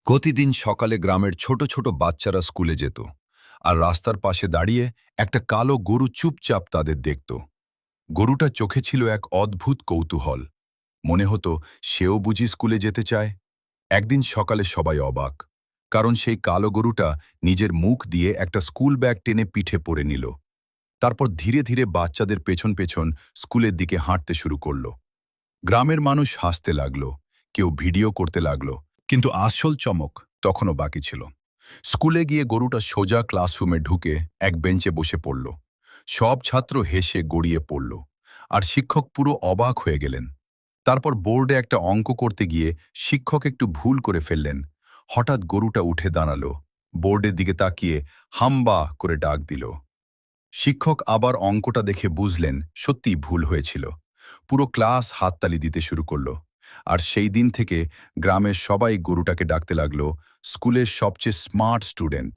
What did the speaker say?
প্রতিদিন সকালে গ্রামের ছোট ছোট বাচ্চারা স্কুলে যেত আর রাস্তার পাশে দাঁড়িয়ে একটা কালো গরু চুপচাপ তাদের দেখত। গরুটা চোখে ছিল এক অদ্ভুত কৌতূহল। মনে হতো সেও বুঝি স্কুলে যেতে চায়। একদিন সকালে সবাই অবাক, কারণ সেই কালো গরুটা নিজের মুখ দিয়ে একটা স্কুল ব্যাগ টেনে পিঠে পরে নিল। তারপর ধীরে ধীরে বাচ্চাদের পেছন পেছন স্কুলের দিকে হাঁটতে শুরু করল। গ্রামের মানুষ হাসতে লাগলো, কেউ ভিডিও করতে লাগলো, কিন্তু আসল চমক তখনও বাকি ছিল। স্কুলে গিয়ে গরুটা সোজা ক্লাসরুমে ঢুকে এক বেঞ্চে বসে পড়ল। সব ছাত্র হেসে গড়িয়ে পড়ল, আর শিক্ষক পুরো অবাক হয়ে গেলেন। তারপর বোর্ডে একটা অঙ্ক করতে গিয়ে শিক্ষক একটু ভুল করে ফেললেন। হঠাৎ গরুটা উঠে দাঁড়ালো, বোর্ডের দিকে তাকিয়ে হাম্বা করে ডাক দিল। শিক্ষক আবার অঙ্কটা দেখে বুঝলেন সত্যিই ভুল হয়েছিল। পুরো ক্লাস হাততালি দিতে শুরু করলো। আর সেই দিন থেকে গ্রামের সবাই গরুটাকে ডাকতে লাগলো স্কুলের সবচেয়ে স্মার্ট স্টুডেন্ট।